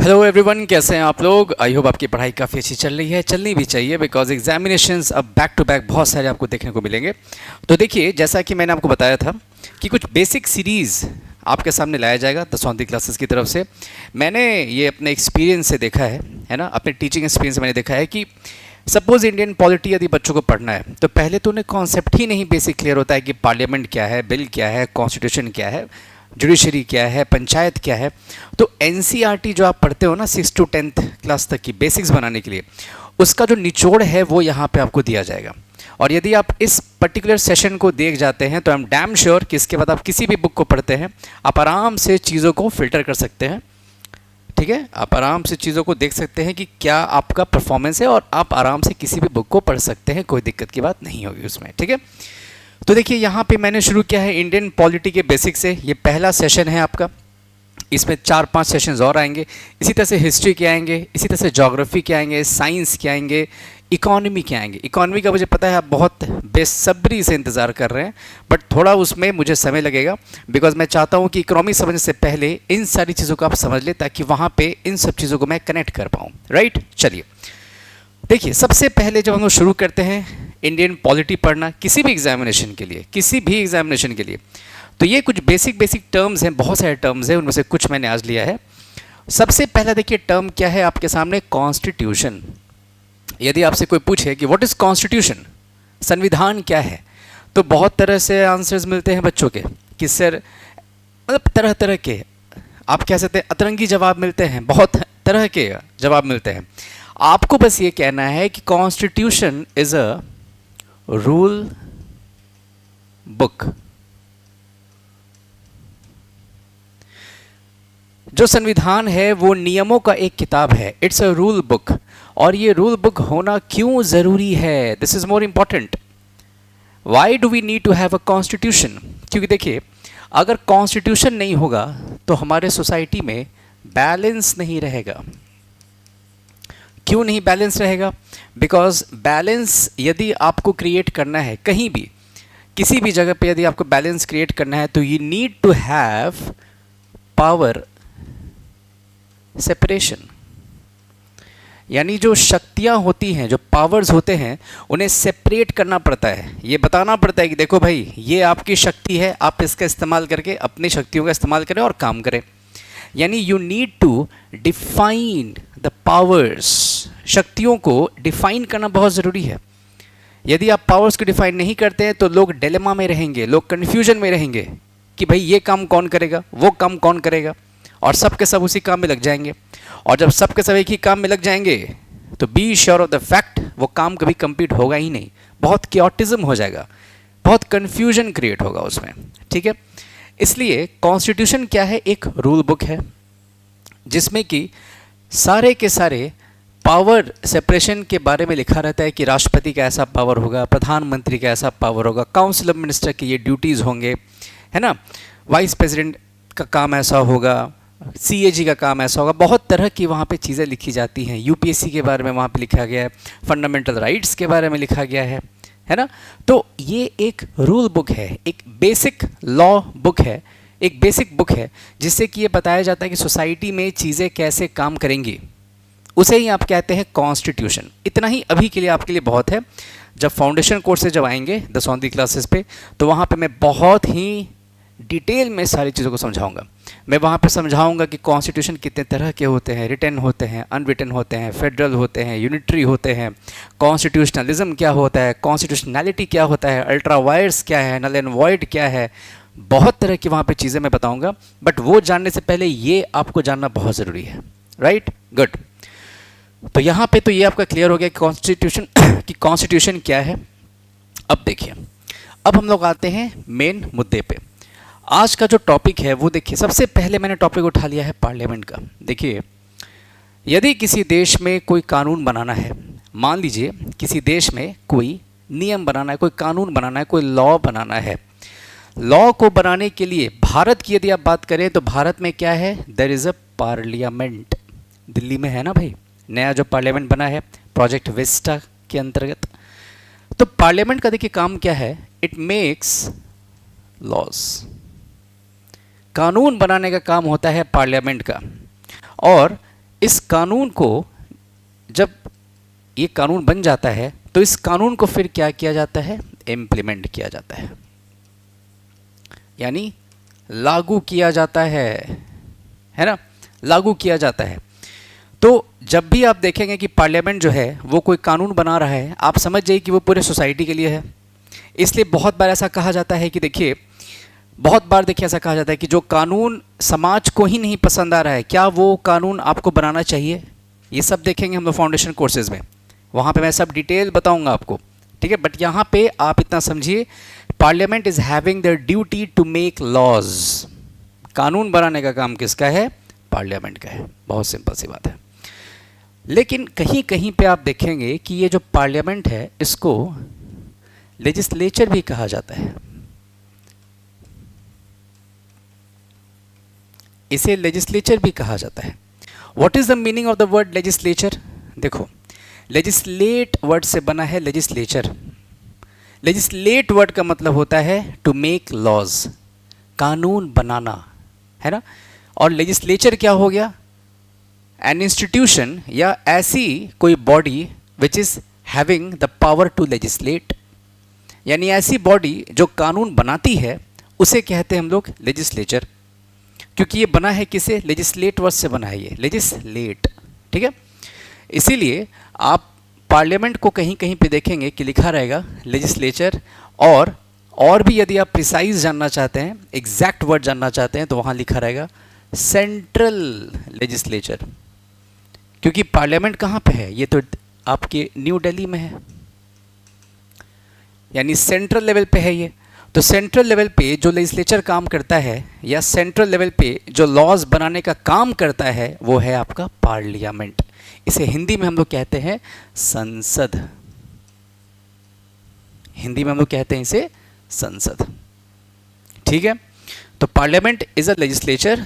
Hello everyone, कैसे हैं आप लोग। आई होप आपकी पढ़ाई काफ़ी अच्छी चल रही है, चलनी भी चाहिए बिकॉज एग्जामिनेशंस अब बैक टू बैक बहुत सारे आपको देखने को मिलेंगे। तो देखिए, जैसा कि मैंने आपको बताया था कि कुछ बेसिक सीरीज़ आपके सामने लाया जाएगा दसवीं क्लासेस की तरफ से। मैंने ये अपने एक्सपीरियंस से देखा है ना, अपने टीचिंग एक्सपीरियंस से मैंने देखा है कि सपोज़ इंडियन पॉलिटी यदि बच्चों को पढ़ना है तो पहले तो उन्हें कॉन्सेप्ट ही नहीं बेसिक क्लियर होता है कि पार्लियामेंट क्या है, बिल क्या है, कॉन्स्टिट्यूशन क्या है, जुडिशरी क्या है, पंचायत क्या है। तो एनसीईआरटी जो आप पढ़ते हो ना 6 to 10th क्लास तक की बेसिक्स बनाने के लिए, उसका जो निचोड़ है वो यहाँ पे आपको दिया जाएगा। और यदि आप इस पर्टिकुलर सेशन को देख जाते हैं तो आई एम डैम श्योर कि इसके बाद आप किसी भी बुक को पढ़ते हैं आप आराम से चीज़ों को फिल्टर कर सकते हैं। ठीक है, आप आराम से चीज़ों को देख सकते हैं कि क्या आपका परफॉर्मेंस है और आप आराम से किसी भी बुक को पढ़ सकते हैं, कोई दिक्कत की बात नहीं होगी उसमें। ठीक है, तो देखिए यहाँ पे मैंने शुरू किया है इंडियन पॉलिटी के बेसिक से। ये पहला सेशन है आपका, इसमें 4-5 सेशंस और आएंगे। इसी तरह से हिस्ट्री के आएंगे, इसी तरह से ज्योग्राफी के आएंगे, साइंस के आएंगे, इकोनॉमी के आएंगे। इकोनॉमी का मुझे पता है आप बहुत बेसब्री से इंतज़ार कर रहे हैं, बट थोड़ा उसमें मुझे समय लगेगा बिकॉज मैं चाहता हूँ कि इकोनॉमी समझने से पहले इन सारी चीज़ों को आप समझ लें ताकि वहाँ पे इन सब चीज़ों को मैं कनेक्ट कर पाऊँ। राइट, चलिए देखिए, सबसे पहले जब हम लोग शुरू करते हैं इंडियन पॉलिटी पढ़ना किसी भी एग्जामिनेशन के लिए, तो ये कुछ बेसिक टर्म्स हैं, बहुत सारे टर्म्स हैं, उनमें से कुछ मैंने आज लिया है। सबसे पहला देखिए टर्म क्या है आपके सामने, कॉन्स्टिट्यूशन। यदि आपसे कोई पूछे कि व्हाट इज़ कॉन्स्टिट्यूशन, संविधान क्या है, तो बहुत तरह से आंसर्स मिलते हैं बच्चों के कि सर, मतलब तरह तरह के, आप कह सकते हैं अतरंगी जवाब मिलते हैं, बहुत तरह के जवाब मिलते हैं। आपको बस ये कहना है कि constitution is a rule book. जो संविधान है वो नियमों का एक किताब है, इट्स अ रूल बुक। और ये रूल बुक होना क्यों ज़रूरी है, this is more important. Why do we need to have a constitution? क्योंकि देखिए, अगर कॉन्स्टिट्यूशन नहीं होगा तो हमारे सोसाइटी में बैलेंस नहीं रहेगा। क्यों नहीं बैलेंस रहेगा? बिकॉज बैलेंस यदि आपको क्रिएट करना है कहीं भी, किसी भी जगह पे यदि आपको बैलेंस क्रिएट करना है तो you need to have power separation. यानी जो शक्तियां होती हैं, जो पावर्स होते हैं, उन्हें सेपरेट करना पड़ता है। ये बताना पड़ता है कि देखो भाई, ये आपकी शक्ति है, आप इसका इस्तेमाल करके अपनी शक्तियों का इस्तेमाल करें और काम करें। यानी you need to define the powers. शक्तियों को डिफाइन करना बहुत ज़रूरी है। यदि आप पावर्स को डिफाइन नहीं करते हैं तो लोग डिलेमा में रहेंगे, लोग कन्फ्यूजन में रहेंगे कि भाई ये काम कौन करेगा, वो काम कौन करेगा, और सब के सब उसी काम में लग जाएंगे। और जब सब के सब एक ही काम में लग जाएंगे तो be sure of the fact वो काम कभी कंप्लीट होगा ही नहीं, बहुत क्योटिज्म हो जाएगा, बहुत कन्फ्यूजन क्रिएट होगा उसमें। ठीक है, इसलिए कॉन्स्टिट्यूशन क्या है, एक रूल बुक है जिसमें कि सारे के सारे पावर सेपरेशन के बारे में लिखा रहता है कि राष्ट्रपति का ऐसा पावर होगा, प्रधानमंत्री का ऐसा पावर होगा, काउंसिल ऑफ मिनिस्टर के ये ड्यूटीज़ होंगे, है ना, वाइस प्रेसिडेंट का काम ऐसा होगा, सीएजी का काम ऐसा होगा। बहुत तरह की वहाँ पे चीज़ें लिखी जाती हैं। यूपीएससी के बारे में वहाँ पे लिखा गया है, फंडामेंटल राइट्स के बारे में लिखा गया है ना। तो ये एक रूल बुक है, एक बेसिक लॉ बुक है, एक बेसिक बुक है जिससे कि ये बताया जाता है कि सोसाइटी में चीज़ें कैसे काम करेंगी। उसे ही आप कहते हैं कॉन्स्टिट्यूशन। इतना ही अभी के लिए आपके लिए बहुत है। जब फाउंडेशन कोर्स से जब आएंगे 10वीं क्लासेस पे, तो वहाँ पे मैं बहुत ही डिटेल में सारी चीज़ों को समझाऊंगा। मैं वहाँ पे समझाऊंगा कि कॉन्स्टिट्यूशन कितने तरह के होते हैं, रिटन होते हैं, अनरिटन होते हैं, फेडरल होते हैं, यूनिटरी होते हैं, कॉन्स्टिट्यूशनलिज्म क्या होता है, कॉन्स्टिट्यूशनैलिटी क्या होता है, अल्ट्रा वायर्स क्या है, नल एंड वॉइड क्या है, बहुत तरह की वहाँ पे चीज़ें मैं बताऊँगा। बट वो जानने से पहले ये आपको जानना बहुत ज़रूरी है। Right, good. तो यहाँ पे तो ये आपका क्लियर हो गया कि कॉन्स्टिट्यूशन क्या है। अब देखिए, अब हम लोग आते हैं मेन मुद्दे पे। आज का जो टॉपिक है वो देखिए, सबसे पहले मैंने टॉपिक उठा लिया है पार्लियामेंट का। देखिए, यदि किसी देश में कोई कानून बनाना है, मान लीजिए किसी देश में कोई नियम बनाना है, कोई कानून बनाना है, कोई लॉ बनाना है। लॉ को बनाने के लिए भारत की यदि आप बात करें तो भारत में क्या है, there is a parliament. Delhi में है ना भाई, नया जो पार्लियामेंट बना है प्रोजेक्ट विस्टा के अंतर्गत। तो पार्लियामेंट का देखिए काम क्या है, इट मेक्स लॉज। कानून बनाने का काम होता है पार्लियामेंट का। और इस कानून को, जब ये कानून बन जाता है तो इस कानून को फिर क्या किया जाता है, इम्प्लीमेंट किया जाता है, यानी लागू किया जाता है ना, लागू किया जाता है। तो जब भी आप देखेंगे कि पार्लियामेंट जो है वो कोई कानून बना रहा है, आप समझ जाइए कि वो पूरे सोसाइटी के लिए है। इसलिए बहुत बार ऐसा कहा जाता है कि देखिए, बहुत बार देखिए ऐसा कहा जाता है कि जो कानून समाज को ही नहीं पसंद आ रहा है, क्या वो कानून आपको बनाना चाहिए? ये सब देखेंगे हम लोग फाउंडेशन कोर्सेज में, वहाँ पे मैं सब डिटेल बताऊंगा आपको, ठीक है। बट यहाँ पे आप इतना समझिए, parliament is having the duty to make laws. कानून बनाने का काम किसका है? पार्लियामेंट का है। बहुत सिंपल सी बात है। लेकिन कहीं कहीं पे आप देखेंगे कि ये जो पार्लियामेंट है इसको लेजिस्लेचर भी कहा जाता है। इसे लेजिस्लेचर भी कहा जाता है। What is the meaning of the word legislature? देखो, लेजिस्लेट वर्ड से बना है लेजिस्लेचर। लेजिस्लेट वर्ड का मतलब होता है टू मेक लॉज, कानून बनाना, है ना। और लेजिस्लेचर क्या हो गया? एन इंस्टीट्यूशन या ऐसी कोई body which is having the power to legislate, यानी ऐसी बॉडी जो कानून बनाती है उसे कहते हैं हम लोग लेजिस्लेचर। क्योंकि ये बना है किसे? लेजिस्लेट वर्ड से बना है, ये लेजिस्लेट, ठीक है। इसीलिए आप पार्लियामेंट को कहीं कहीं पे देखेंगे कि लिखा रहेगा लेजिस्लेचर, और भी यदि आप प्रिसाइज जानना चाहते हैं, एग्जैक्ट वर्ड जानना चाहते हैं, तो वहाँ लिखा रहेगा सेंट्रल लेजिस्लेचर। क्योंकि पार्लियामेंट कहाँ पे है? ये तो आपके न्यू दिल्ली में है, यानी सेंट्रल लेवल पे है ये। तो सेंट्रल लेवल पे जो लेजिस्लेचर काम करता है, या सेंट्रल लेवल पे जो लॉज बनाने का काम करता है, वो है आपका पार्लियामेंट। इसे हिंदी में हम लोग कहते हैं संसद। हिंदी में हम लोग कहते हैं इसे संसद, ठीक है। तो parliament is a legislature,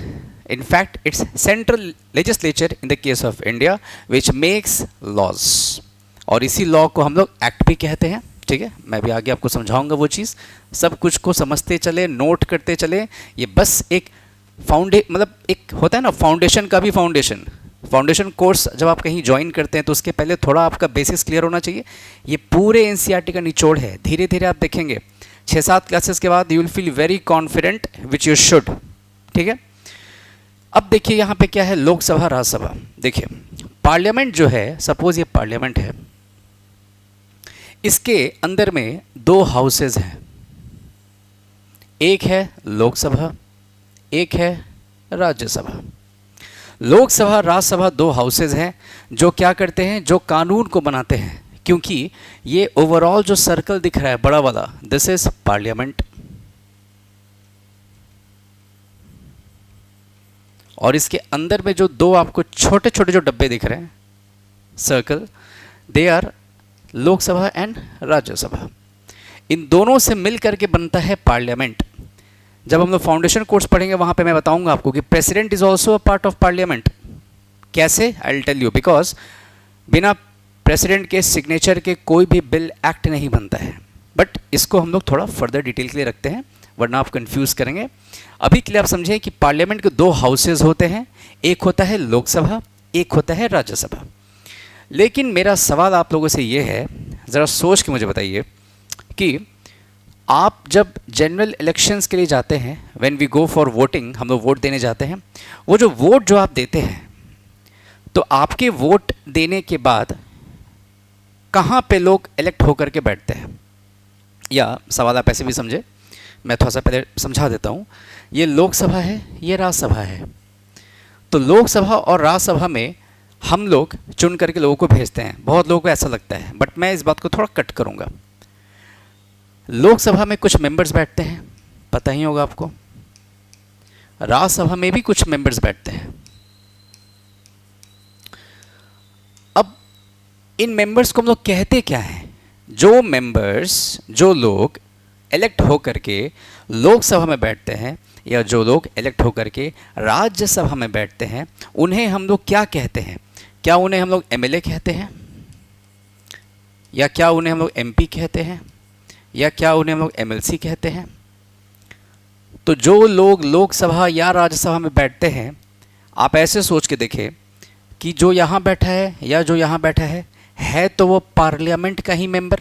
in fact it's central legislature in the case of India which makes laws, और इसी लॉ को हम लोग एक्ट भी कहते हैं, ठीक है। मैं भी आगे आपको समझाऊंगा वो चीज़। सब कुछ को समझते चले, नोट करते चले। ये बस एक मतलब एक होता है ना फाउंडेशन का भी फाउंडेशन कोर्स जब आप कहीं ज्वाइन करते हैं तो उसके पहले थोड़ा आपका बेसिस क्लियर होना चाहिए। ये पूरे एनसीईआरटी का निचोड़ है। धीरे धीरे आप देखेंगे 6-7 क्लासेस के बाद you will feel very confident which you should, ठीक है। अब देखिए यहाँ पे क्या है, लोकसभा राज्यसभा। देखिए पार्लियामेंट जो है, सपोज ये पार्लियामेंट है, इसके अंदर में 2 हाउसेज हैं, एक है लोकसभा, एक है राज्यसभा। लोकसभा राज्यसभा 2 हाउसेज हैं जो क्या करते हैं, जो कानून को बनाते हैं। क्योंकि ये ओवरऑल जो सर्कल दिख रहा है बड़ा वाला, दिस इज पार्लियामेंट, और इसके अंदर में जो 2 आपको छोटे छोटे जो डब्बे दिख रहे हैं circle, they are Lok Sabha and Rajya Sabha. इन दोनों से मिल करके बनता है पार्लियामेंट। जब हम लोग फाउंडेशन कोर्स पढ़ेंगे वहाँ पे मैं बताऊंगा आपको कि president is also a part of parliament. कैसे? I will tell you. Because बिना प्रेसिडेंट के सिग्नेचर के कोई भी बिल एक्ट नहीं बनता है। बट इसको हम लोग थोड़ा फर्दर डिटेल के लिए रखते हैं, वरना आप कंफ्यूज करेंगे। अभी के लिए आप समझें कि पार्लियामेंट के 2 हाउसेज होते हैं, एक होता है लोकसभा, एक होता है राज्यसभा। लेकिन मेरा सवाल आप लोगों से ये है, ज़रा सोच के मुझे बताइए कि आप जब जनरल इलेक्शंस के लिए जाते हैं, when we go for voting, हम लोग वोट देने जाते हैं, वो जो वोट जो आप देते हैं, तो आपके वोट देने के बाद कहाँ पे लोग इलेक्ट होकर के बैठते हैं? या सवाल आप ऐसे भी समझे, मैं थोड़ा सा पहले समझा देता हूँ। ये लोकसभा है, ये राज्यसभा है। तो लोकसभा और राज्यसभा में हम लोग चुन करके लोगों को भेजते हैं। बहुत लोगों को ऐसा लगता है, बट मैं इस बात को थोड़ा कट करूँगा। लोकसभा में कुछ मेंबर्स बैठते हैं, पता ही होगा आपको। राज्यसभा में भी कुछ मेंबर्स बैठते हैं। अब इन मेंबर्स को हम लोग कहते क्या हैं? जो मेंबर्स, जो लोग इलेक्ट होकर के लोकसभा में बैठते हैं, या जो लोग इलेक्ट होकर के राज्यसभा में बैठते हैं, उन्हें हम लोग क्या कहते हैं? क्या उन्हें हम लोग एमएलए कहते हैं, या क्या उन्हें हम लोग एमपी कहते हैं, या क्या उन्हें हम लोग एमएलसी कहते हैं? तो जो लोग लोकसभा या राज्यसभा में बैठते हैं, आप ऐसे सोच के देखें कि जो यहाँ बैठा है या जो यहाँ बैठा है तो वो पार्लियामेंट का ही मेंबर,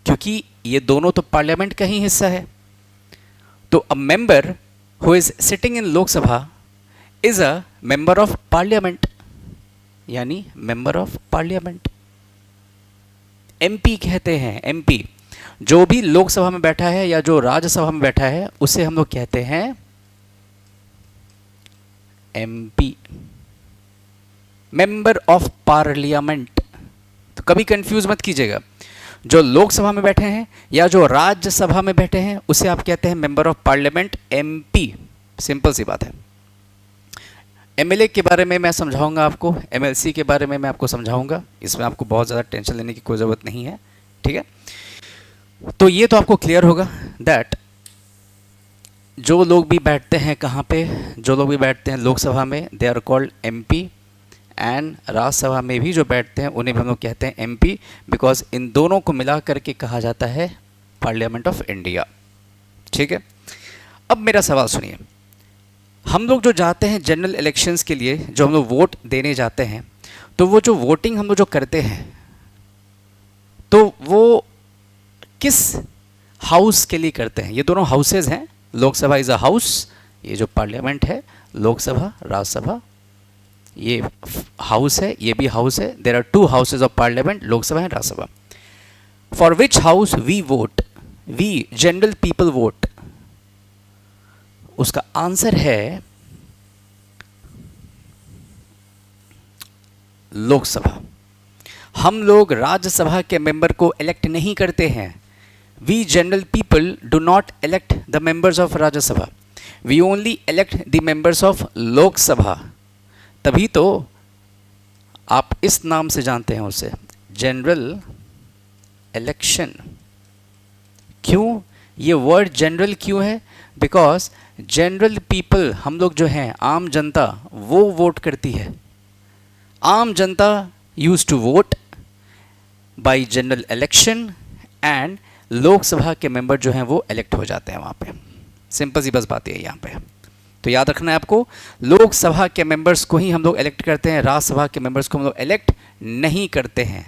क्योंकि ये दोनों तो पार्लियामेंट का ही हिस्सा है। तो a member who is sitting in Lok Sabha is a member of parliament, यानी मेंबर ऑफ पार्लियामेंट। एमपी कहते हैं, एमपी जो भी लोकसभा में बैठा है या जो राज्यसभा में बैठा है उसे हम लोग कहते हैं एमपी, मेंबर ऑफ पार्लियामेंट। तो कभी कंफ्यूज मत कीजिएगा, जो लोकसभा में बैठे हैं या जो राज्यसभा में बैठे हैं उसे आप कहते हैं member of parliament, MP. Simple सी बात है। एमएलए के बारे में मैं समझाऊंगा आपको, एमएलसी के बारे में मैं आपको समझाऊंगा, इसमें आपको बहुत ज़्यादा टेंशन लेने की कोई ज़रूरत नहीं है, ठीक है। तो ये तो आपको क्लियर होगा दैट जो लोग भी बैठते हैं कहाँ पे, जो लोग भी बैठते हैं लोकसभा में they are called MP, and Rajya Sabha में भी जो बैठते हैं उन्हें भी हम लोग कहते हैं एमपी, बिकॉज इन दोनों को मिला करके कहा जाता है पार्लियामेंट ऑफ इंडिया, ठीक है। अब मेरा सवाल सुनिए, हम लोग जो जाते हैं जनरल इलेक्शंस के लिए, जो हम लोग वोट देने जाते हैं, तो वो जो वोटिंग हम लोग जो करते हैं तो वो किस हाउस के लिए करते हैं? ये दोनों हाउसेज हैं, लोकसभा इज़ अ हाउस, ये जो पार्लियामेंट है लोकसभा राज्यसभा ये हाउस है, ये भी हाउस है। There are two houses of parliament, Lok Sabha and Rajya Sabha. For which house we vote, we general people vote, उसका आंसर है लोकसभा। हम लोग राज्यसभा के मेंबर को इलेक्ट नहीं करते हैं। We general people do not elect the members of Rajya Sabha, we only elect the members of Lok Sabha. तभी तो आप इस नाम से जानते हैं उसे, जनरल इलेक्शन। क्यों ये वर्ड जनरल क्यों है? बिकॉज जनरल पीपल, हम लोग जो हैं आम जनता, वो वोट करती है। आम जनता use to vote by general election, and Lok Sabha के मेंबर जो हैं वो इलेक्ट हो जाते हैं वहाँ पे। सिंपल सी बस बात है यहाँ पे। तो याद रखना है आपको, लोकसभा के मेंबर्स को ही हम लोग इलेक्ट करते हैं, राज्यसभा के मेंबर्स को हम लोग इलेक्ट नहीं करते हैं।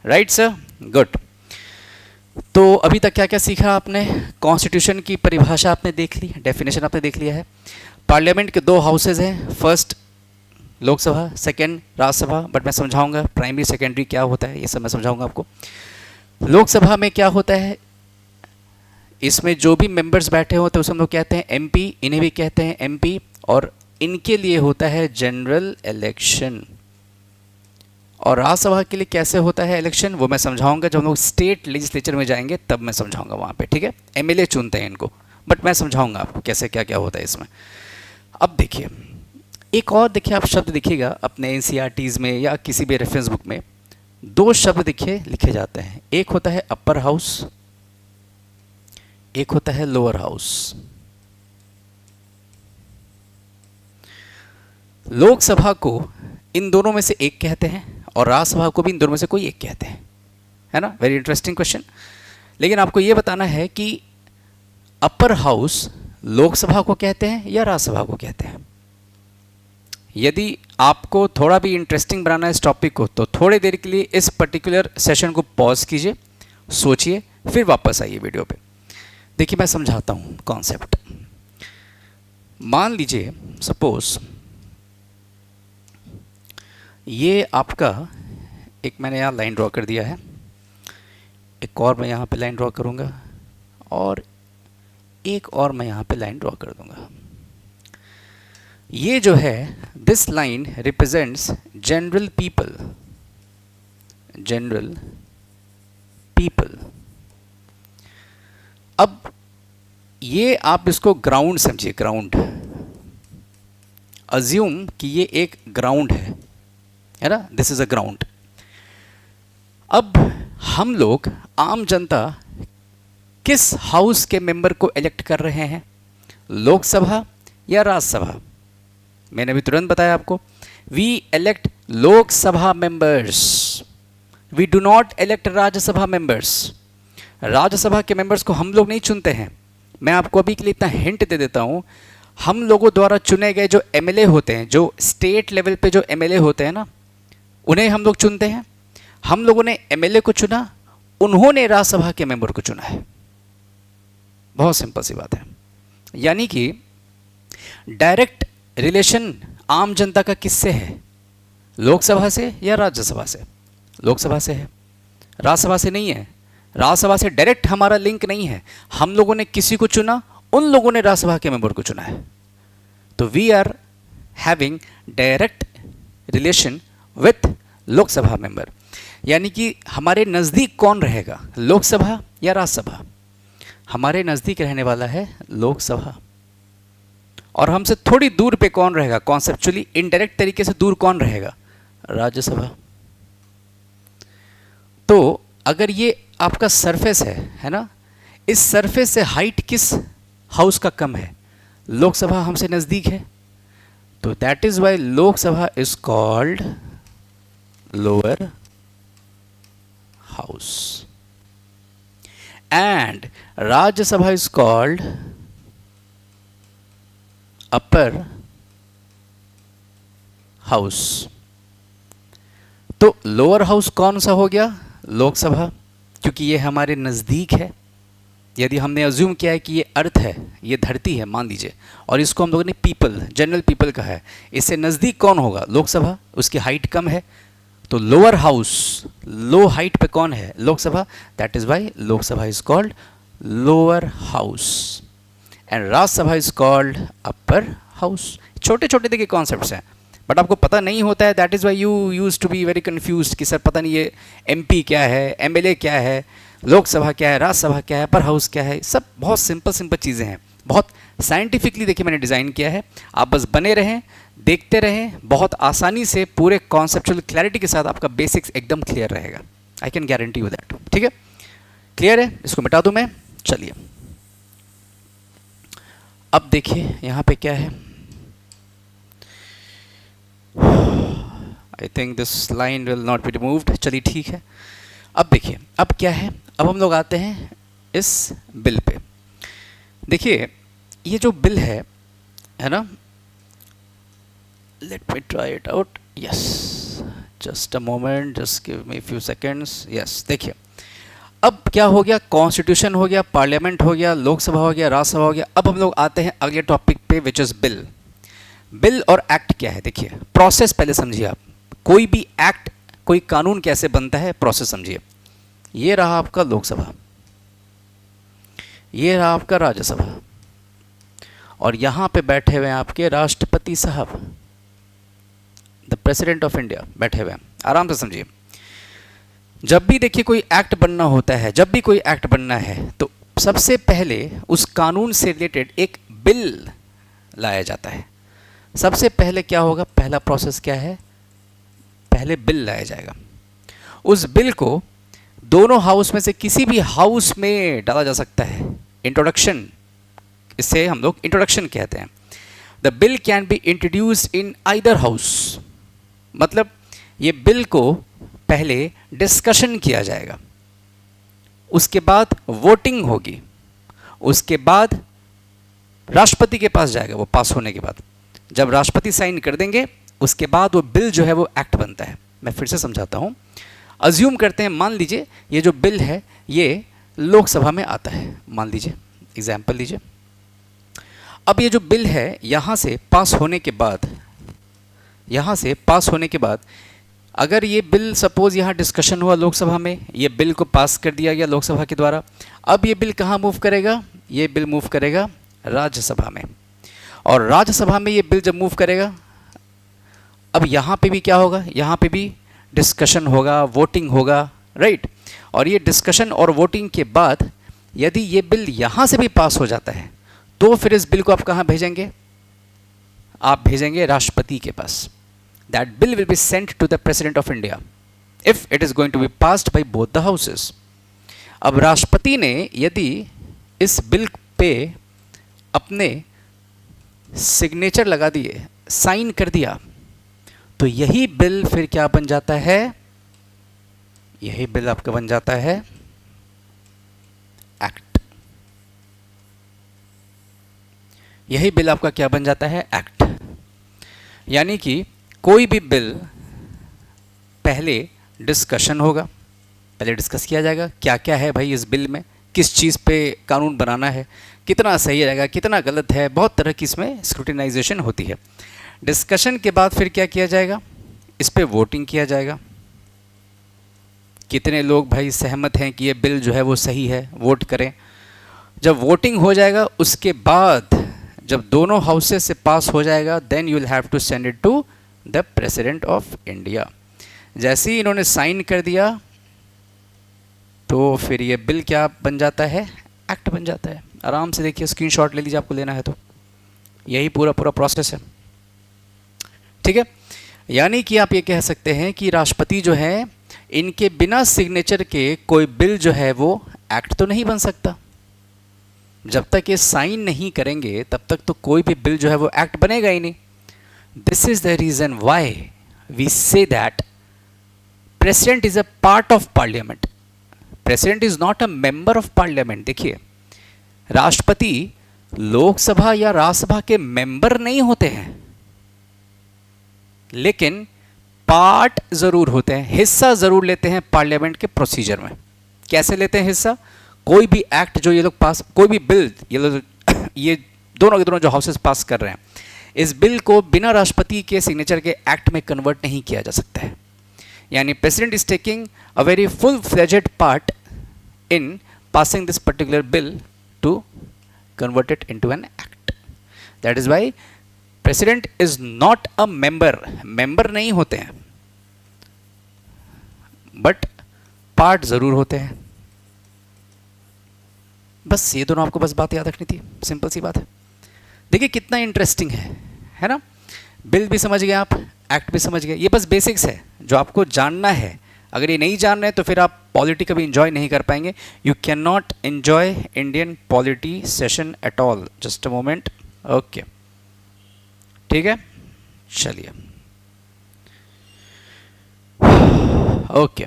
Right sir, good. तो अभी तक क्या क्या सीखा आपने? कॉन्स्टिट्यूशन की परिभाषा आपने देख ली, डेफिनेशन आपने देख लिया है। पार्लियामेंट के दो हाउसेज हैं, first Lok Sabha, second Rajya Sabha, but मैं समझाऊंगा प्राइमरी सेकेंडरी क्या होता है, ये सब मैं समझाऊंगा आपको। लोकसभा में क्या होता है, इसमें जो भी मेंबर्स बैठे होते हैं उसे हम लोग कहते हैं एमपी, इन्हें भी कहते हैं एमपी, और इनके लिए होता है जनरल इलेक्शन। और राज्यसभा के लिए कैसे होता है इलेक्शन वो मैं समझाऊंगा जब हम लोग स्टेट लेजिस्लेचर में जाएंगे, तब मैं समझाऊंगा वहाँ पे, ठीक है। एमएलए चुनते हैं इनको, बट मैं समझाऊंगा आपको कैसे क्या क्या होता है इसमें। अब देखिए, एक और देखिए आप शब्द देखिएगा अपने एनसीईआरटीज़ में या किसी भी रेफरेंस बुक में, दो शब्द देखिए लिखे जाते हैं, एक होता है अपर हाउस, एक होता है लोअर हाउस। लोकसभा को इन दोनों में से एक कहते हैं और राज्यसभा को भी इन दोनों में से कोई एक कहते हैं, है ना। Very interesting question. लेकिन आपको यह बताना है कि अपर हाउस लोकसभा को कहते हैं या राज्यसभा को कहते हैं। यदि आपको थोड़ा भी इंटरेस्टिंग बनाना है इस टॉपिक को, तो थोड़ी देर के लिए इस पर्टिकुलर सेशन को पॉज कीजिए, सोचिए, फिर वापस आइए वीडियो पे। देखिए मैं समझाता हूँ कॉन्सेप्ट। मान लीजिए सपोज ये आपका एक मैंने यहाँ लाइन ड्रॉ कर दिया है, एक और मैं यहाँ पे लाइन ड्रॉ करूँगा, और एक और मैं यहाँ पे लाइन ड्रॉ कर दूँगा। ये जो है this line represents general people, general people. अब ये आप इसको ग्राउंड समझिए, ग्राउंड। अज्यूम कि ये एक ग्राउंड है ना, दिस इज अ ग्राउंड। अब हम लोग आम जनता किस हाउस के मेंबर को इलेक्ट कर रहे हैं, लोकसभा या राज्यसभा? मैंने अभी तुरंत बताया आपको, we elect Lok Sabha members, we do not elect Rajya Sabha members. Rajya Sabha के मेंबर्स को हम लोग नहीं चुनते हैं। मैं आपको अभी के लिए इतना हिंट दे देता हूं, हम लोगों द्वारा चुने गए जो एमएलए होते हैं, जो स्टेट लेवल पे जो एमएलए होते हैं ना, उन्हें हम लोग चुनते हैं। हम लोगों ने एमएलए को चुना, उन्होंने राज्यसभा के मेंबर को चुना है। बहुत सिंपल सी बात है। यानी कि डायरेक्ट रिलेशन आम जनता का किससे है? लोकसभा से या राज्यसभा से? लोकसभा से है, राज्यसभा से नहीं है। राज्यसभा से डायरेक्ट हमारा लिंक नहीं है। हम लोगों ने किसी को चुना, उन लोगों ने राज्यसभा के मेंबर को चुना है। तो we are having direct relation with Lok Sabha member. यानी कि हमारे नज़दीक कौन रहेगा, लोकसभा या राज्यसभा? हमारे नज़दीक रहने वाला है लोकसभा। और हमसे थोड़ी दूर पे कौन रहेगा? कॉन्सेप्चुअली इनडायरेक्ट तरीके से दूर कौन रहेगा? राज्यसभा। तो अगर ये आपका सरफेस है ना, इस सरफेस से हाइट किस हाउस का कम है? लोकसभा हमसे नज़दीक है, तो that is why Lok Sabha is called lower house and Rajya Sabha is called upper house. तो लोअर हाउस कौन सा हो गया? लोकसभा, क्योंकि ये हमारे नज़दीक है। यदि हमने अज्यूम किया है कि ये अर्थ है, ये धरती है मान लीजिए, और इसको हम लोगों ने पीपल, जनरल पीपल कहा है, इससे नज़दीक कौन होगा? लोकसभा। उसकी हाइट कम है, तो लोअर हाउस, लो हाइट पे कौन है? Lok Sabha. That is why Lok Sabha is called lower house and Rajya Sabha is called upper house. छोटे छोटे देखिए कॉन्सेप्ट्स हैं, बट आपको पता नहीं होता है। That is why you use to be very confuse कि सर पता नहीं ये एमपी क्या है, एमएलए क्या है, लोकसभा क्या है, राज्यसभा क्या है, अपर हाउस क्या है। सब बहुत सिंपल सिंपल चीज़ें हैं, बहुत साइंटिफिकली देखिए मैंने डिज़ाइन किया है। आप बस बने रहें, देखते रहें, बहुत आसानी से पूरे कॉन्सेप्चुअल क्लैरिटी के साथ आपका बेसिक्स एकदम क्लियर रहेगा। I can guarantee you that. ठीक है, क्लियर है? इसको मिटा दूँ मैं। चलिए अब देखिए यहाँ पे क्या है। I think this line will not be removed. चलिए ठीक है, अब देखिए अब क्या है। अब हम लोग आते हैं इस बिल पे। देखिए ये जो बिल है ना, let me try it out. Yes, just a moment, just give me few seconds. Yes, देखिए अब क्या हो गया, कॉन्स्टिट्यूशन हो गया, पार्लियामेंट हो गया, लोकसभा हो गया, राज्यसभा हो गया। अब हम लोग आते हैं अगले टॉपिक पे, विच इज बिल। बिल और एक्ट क्या है? देखिए प्रोसेस पहले समझिए आप। कोई भी एक्ट, कोई कानून कैसे बनता है, प्रोसेस समझिए। ये रहा आपका लोकसभा, ये रहा आपका राज्यसभा, और यहां पे बैठे हुए हैं आपके राष्ट्रपति साहब, द प्रेसिडेंट ऑफ इंडिया बैठे हुए हैं। आराम से समझिए। जब भी देखिए कोई एक्ट बनना होता है, जब भी कोई एक्ट बनना है, तो सबसे पहले उस कानून से रिलेटेड एक बिल लाया जाता है। सबसे पहले क्या होगा, पहला प्रोसेस क्या है, पहले बिल लाया जाएगा। उस बिल को दोनों हाउस में से किसी भी हाउस में डाला जा सकता है। इंट्रोडक्शन, इसे हम लोग इंट्रोडक्शन कहते हैं। The bill can be introduced in either house, मतलब ये बिल को पहले डिस्कशन किया जाएगा, उसके बाद वोटिंग होगी, उसके बाद राष्ट्रपति के पास जाएगा वो पास होने के बाद। जब राष्ट्रपति साइन कर देंगे उसके बाद वो बिल जो है वो एक्ट बनता है। मैं फिर से समझाता हूँ। अज्यूम करते हैं, मान लीजिए ये जो बिल है ये लोकसभा में आता है, मान लीजिए, एग्जाम्पल लीजिए। अब ये जो बिल है यहाँ से पास होने के बाद, यहाँ से पास होने के बाद अगर ये बिल सपोज यहाँ डिस्कशन हुआ लोकसभा में, ये बिल को पास कर दिया गया लोकसभा के द्वारा। अब ये बिल कहाँ मूव करेगा, ये बिल मूव करेगा राज्यसभा में, और राज्यसभा में ये बिल जब मूव करेगा, अब यहाँ पे भी क्या होगा, यहाँ पे भी डिस्कशन होगा, वोटिंग होगा, राइट। और ये डिस्कशन और वोटिंग के बाद यदि ये बिल यहाँ से भी पास हो जाता है तो फिर इस बिल को आप कहाँ भेजेंगे, आप भेजेंगे राष्ट्रपति के पास। That bill will be sent to the President of India if it is going to be passed by both the houses. अब राष्ट्रपति ने यदि इस बिल पे अपने सिग्नेचर लगा दिए, साइन कर दिया, तो यही बिल फिर क्या बन जाता है, यही बिल आपका बन जाता है एक्ट। यही बिल आपका क्या बन जाता है, एक्ट। यानी कि कोई भी बिल पहले डिस्कशन होगा, पहले डिस्कस किया जाएगा क्या क्या है भाई इस बिल में, किस चीज़ पे कानून बनाना है, कितना सही रहेगा, कितना गलत है, बहुत तरह की इसमें स्क्रूटिनाइजेशन होती है। डिस्कशन के बाद फिर क्या किया जाएगा, इस पे वोटिंग किया जाएगा, कितने लोग भाई सहमत हैं कि ये बिल जो है वो सही है, वोट करें। जब वोटिंग हो जाएगा उसके बाद जब दोनों हाउसेस से पास हो जाएगा, then you will have to send it to the president of India. जैसे ही इन्होंने साइन कर दिया तो फिर ये बिल क्या बन जाता है, एक्ट बन जाता है। आराम से देखिए, स्क्रीनशॉट ले लीजिए आपको लेना है तो, यही पूरा प्रोसेस है, ठीक है। यानी कि आप ये कह सकते हैं कि राष्ट्रपति जो है, इनके बिना सिग्नेचर के कोई बिल जो है वो एक्ट तो नहीं बन सकता। जब तक ये साइन नहीं करेंगे तब तक तो कोई भी बिल जो है वो एक्ट बनेगा ही नहीं। This is the reason why we say that president is a part of parliament, president is not a member of parliament. देखिए, राष्ट्रपति लोकसभा या राज्यसभा के मेंबर नहीं होते हैं, लेकिन पार्ट जरूर होते हैं, हिस्सा जरूर लेते हैं पार्लियामेंट के प्रोसीजर में। कैसे लेते हैं हिस्सा, कोई भी एक्ट जो ये लोग पास, कोई भी बिल ये लोग ये दोनों के दोनों जो हाउसेस पास कर रहे हैं, इस बिल को बिना राष्ट्रपति के सिग्नेचर के एक्ट में कन्वर्ट नहीं किया जा सकता है। यानी president is taking a very full fledged part in passing this particular bill to convert it into an act. That is why president is not a member, member नहीं होते हैं, बट पार्ट जरूर होते हैं। बस ये दोनों आपको बस बात याद रखनी थी, सिंपल सी बात है। देखिए कितना इंटरेस्टिंग है ना। बिल भी समझ गए आप, एक्ट भी समझ गए, ये बस बेसिक्स है जो आपको जानना है। अगर ये नहीं जान रहे तो फिर आप पॉलिटी कभी इंजॉय नहीं कर पाएंगे। You can not enjoy Indian polity session at all. Just a moment, okay, ठीक है, चलिए, ओके,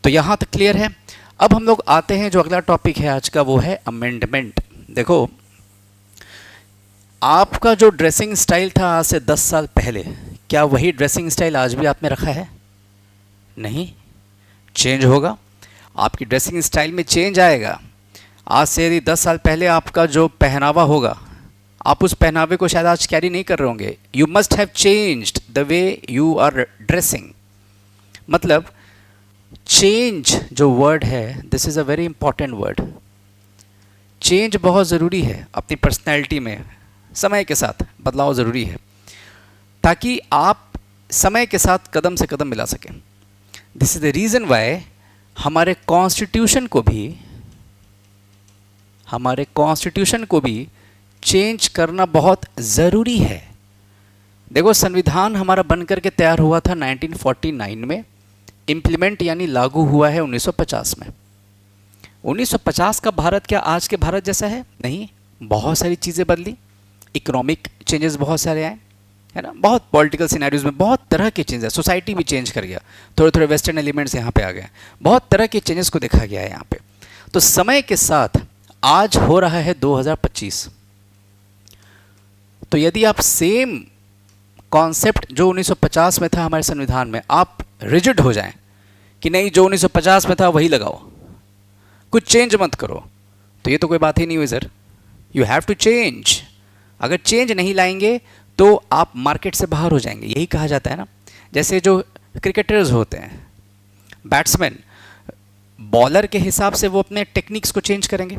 तो यहां तक क्लियर है। अब हम लोग आते हैं जो अगला टॉपिक है आज का, वो है अमेंडमेंट। देखो, आपका जो ड्रेसिंग स्टाइल था आज से 10 साल पहले, क्या वही ड्रेसिंग स्टाइल आज भी आप में रखा है? नहीं, चेंज होगा। आपकी ड्रेसिंग स्टाइल में चेंज आएगा। आज से यदि 10 साल पहले आपका जो पहनावा होगा, आप उस पहनावे को शायद आज कैरी नहीं कर रहे होंगे। You must have changed the way you are dressing. मतलब चेंज जो वर्ड है, this is a very important word. Change बहुत ज़रूरी है अपनी पर्सनैलिटी में। समय के साथ बदलाव ज़रूरी है ताकि आप समय के साथ कदम से कदम मिला सकें। This is the reason why हमारे कॉन्स्टिट्यूशन को भी चेंज करना बहुत ज़रूरी है। देखो, संविधान हमारा बनकर के तैयार हुआ था 1949 में, इम्प्लीमेंट यानी लागू हुआ है 1950 में। 1950 का भारत क्या आज के भारत जैसा है? नहीं, बहुत सारी चीज़ें बदली, इकोनॉमिक चेंजेस बहुत सारे आए, है ना, बहुत पॉलिटिकल सिनेरियोज में बहुत तरह के चेंजेस, सोसाइटी भी चेंज कर गया, थोड़े थोड़े वेस्टर्न एलिमेंट्स यहाँ पे आ गए, बहुत तरह के चेंजेस को देखा गया है यहाँ पे। तो समय के साथ आज हो रहा है 2025, तो यदि आप सेम कॉन्सेप्ट जो 1950 में था हमारे संविधान में, आप रिजिड हो जाएं कि नहीं जो 1950 में था वही लगाओ, कुछ चेंज मत करो, तो ये तो कोई बात ही नहीं हुई sir. You have to change. अगर चेंज नहीं लाएंगे तो आप मार्केट से बाहर हो जाएंगे। यही कहा जाता है ना, जैसे जो क्रिकेटर्स होते हैं, बैट्समैन, बॉलर के हिसाब से वो अपने टेक्निक्स को चेंज करेंगे।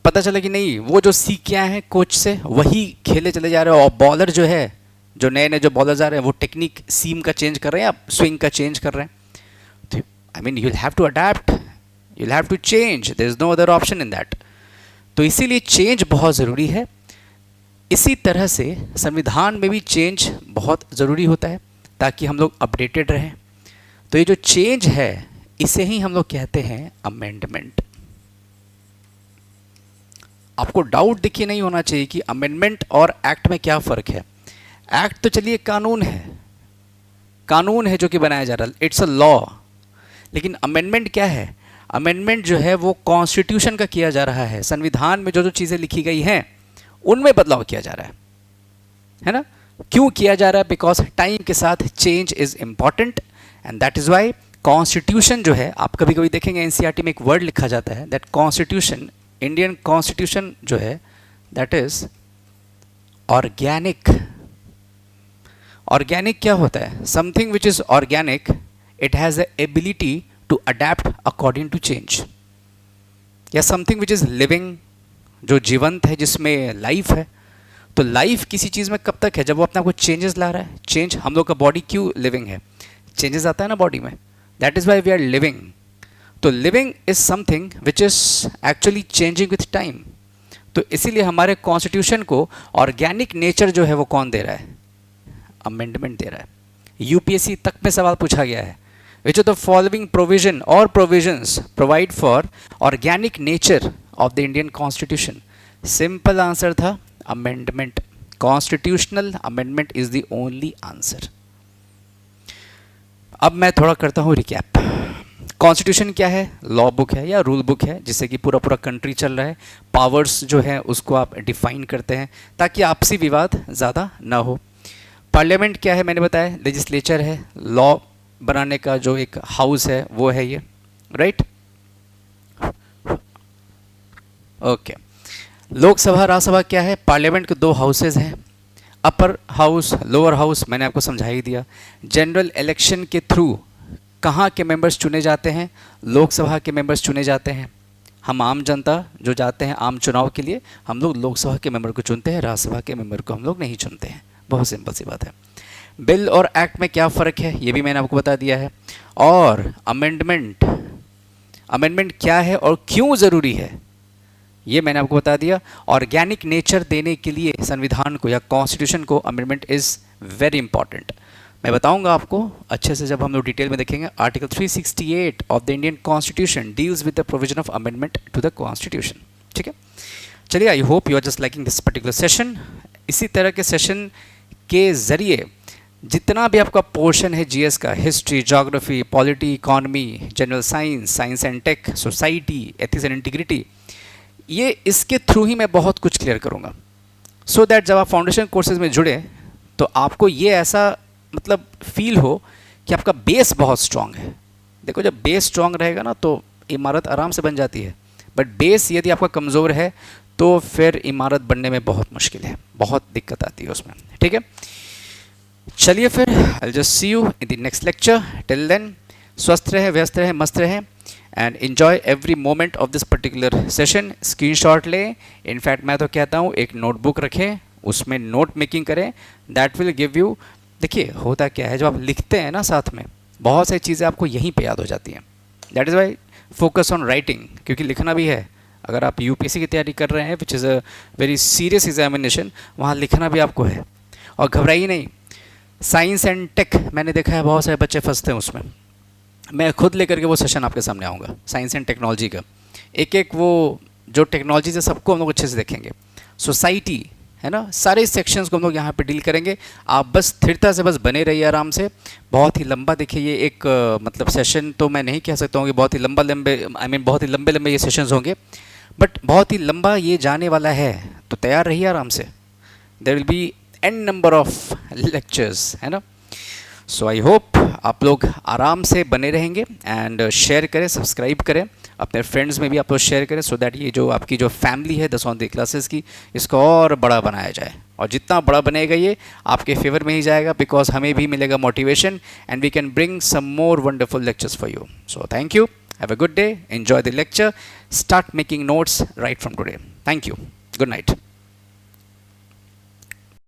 पता चला कि नहीं, वो जो सीख के आए हैं कोच से वही खेले चले जा रहे हैं, और बॉलर जो है, जो नए नए जो बॉलर्स आ रहे हैं, वो टेक्निक सीम का चेंज कर रहे हैं या स्विंग का चेंज कर रहे हैं। तो I mean you will have to adapt, you will have to change, there is no other option in that. तो इसीलिए चेंज बहुत ज़रूरी है। इसी तरह से संविधान में भी चेंज बहुत ज़रूरी होता है ताकि हम लोग अपडेटेड रहें। तो ये जो चेंज है इसे ही हम लोग कहते हैं अमेंडमेंट। आपको डाउट देखिए नहीं होना चाहिए कि अमेंडमेंट और एक्ट में क्या फ़र्क है। एक्ट तो चलिए कानून है जो कि बनाया जा रहा है, इट्स अ लॉ। लेकिन अमेंडमेंट क्या है? अमेंडमेंट जो है वो कॉन्स्टिट्यूशन का किया जा रहा है। संविधान में जो जो चीज़ें लिखी गई हैं उनमें बदलाव किया जा रहा है ना? क्यों किया जा रहा है? बिकॉज टाइम के साथ change is important and that is why constitution जो है, आप कभी कभी देखेंगे एनसीईआरटी में एक वर्ड लिखा जाता है दैट कॉन्स्टिट्यूशन, इंडियन कॉन्स्टिट्यूशन जो है दैट इज ऑर्गेनिक। ऑर्गेनिक क्या होता है? Something which is organic, it has the ability to adapt according to change. या समथिंग विच इज लिविंग, जो जीवंत है, जिसमें लाइफ है। तो लाइफ किसी चीज़ में कब तक है? जब वो अपना कुछ चेंजेस ला रहा है। चेंज, हम लोग का बॉडी क्यों लिविंग है? चेंजेस आता है ना बॉडी में, that is why we are living. तो living is something which is actually changing with time. तो इसीलिए हमारे कॉन्स्टिट्यूशन को ऑर्गेनिक नेचर जो है वो कौन दे रहा है? अमेंडमेंट दे रहा है। यूपीएससी तक में सवाल पूछा गया है, which of the following provision और provisions provide for organic nature of the Indian constitution? Simple answer था amendment. Constitutional amendment is the only answer. अब मैं थोड़ा करता हूँ रिकैप। कॉन्स्टिट्यूशन क्या है? लॉ बुक है या रूल बुक है जिससे कि पूरा पूरा कंट्री चल रहा है। पावर्स जो है उसको आप डिफाइन करते हैं ताकि आपसी विवाद ज़्यादा ना हो। पार्लियामेंट क्या है? मैंने बताया लेजिस्लेचर है, लॉ बनाने का जो एक हाउस है वो है ये, राइट? ओके। लोकसभा राज्यसभा क्या है? पार्लियामेंट के दो हाउसेज हैं, अपर हाउस, लोअर हाउस, मैंने आपको समझा ही दिया। जनरल इलेक्शन के थ्रू कहाँ के मेंबर्स चुने जाते हैं? लोकसभा के मेंबर्स चुने जाते हैं। हम आम जनता जो जाते हैं आम चुनाव के लिए, हम लोग लोकसभा के मेंबर को चुनते हैं, राज्यसभा के मेंबर को हम लोग नहीं चुनते हैं। बहुत सिंपल सी बात है। बिल और एक्ट में क्या फ़र्क है ये भी मैंने आपको बता दिया है। और अमेंडमेंट, अमेंडमेंट क्या है और क्यों ज़रूरी है ये मैंने आपको बता दिया। ऑर्गेनिक नेचर देने के लिए संविधान को या कॉन्स्टिट्यूशन को अमेंडमेंट इज़ वेरी इंपॉर्टेंट। मैं बताऊंगा आपको अच्छे से जब हम लोग डिटेल में देखेंगे। Article 368 of the Indian constitution deals with the provision of amendment to the constitution. ठीक है, चलिए, I hope you are just liking this particular session. इसी तरह के सेशन के ज़रिए जितना भी आपका पोर्शन है जीएस का, history, geography, polity, economy, general science, science and tech, society, ethics and integrity, ये इसके थ्रू ही मैं बहुत कुछ क्लियर करूँगा। सो दैट जब आप फाउंडेशन कोर्सेज में जुड़े तो आपको ये ऐसा मतलब फील हो कि आपका बेस बहुत स्ट्रांग है। देखो, जब बेस स्ट्रांग रहेगा ना तो इमारत आराम से बन जाती है, बट बेस यदि आपका कमज़ोर है तो फिर इमारत बनने में बहुत मुश्किल है, बहुत दिक्कत आती है उसमें। ठीक है, चलिए फिर I just see you in the next lecture. Till then स्वस्थ रहे, व्यस्त रहे, मस्त रहे and enjoy every moment of this particular session. Screenshot लें, इनफैक्ट मैं तो कहता हूँ एक नोटबुक रखें, उसमें नोट मेकिंग करें, दैट विल गिव यू। देखिए होता क्या है, जब आप लिखते हैं ना साथ में, बहुत सारी चीज़ें आपको यहीं पे याद हो जाती हैं। That is Y focus on writing, क्योंकि लिखना भी है। अगर आप यूपीएससी की तैयारी कर रहे हैं which is a very serious examination, वहाँ लिखना भी आपको है। और घबराइए नहीं, साइंस एंड टेक मैंने देखा है बहुत सारे बच्चे फंसते हैं उसमें। मैं खुद लेकर के वो सेशन आपके सामने आऊँगा साइंस एंड टेक्नोलॉजी का। एक एक वो जो टेक्नोलॉजीज है सबको हम लोग अच्छे से देखेंगे। सोसाइटी है ना, सारे सेक्शंस को हम लोग यहाँ पे डील करेंगे। आप बस स्थिरता से बस बने रहिए आराम से। बहुत ही लंबा, देखिए ये एक मतलब सेशन तो मैं नहीं कह सकता हूँ कि बहुत ही बहुत ही लंबे लंबे ये सेशंस होंगे, बट बहुत ही लंबा ये जाने वाला है। तो तैयार रहिए आराम से, there will be an number of lectures, है ना। सो आई होप आप लोग आराम से बने रहेंगे एंड शेयर करें, सब्सक्राइब करें, अपने फ्रेंड्स में भी आप लोग शेयर करें, सो दैट ये जो आपकी जो फैमिली है 10 ऑनलाइन क्लासेस की, इसको और बड़ा बनाया जाए। और जितना बड़ा बनेगा ये आपके फेवर में ही जाएगा, बिकॉज हमें भी मिलेगा motivation and we can bring some more wonderful lectures for you. So thank you, have a good day, enjoy the lecture, start making notes right from today. Thank you, good night.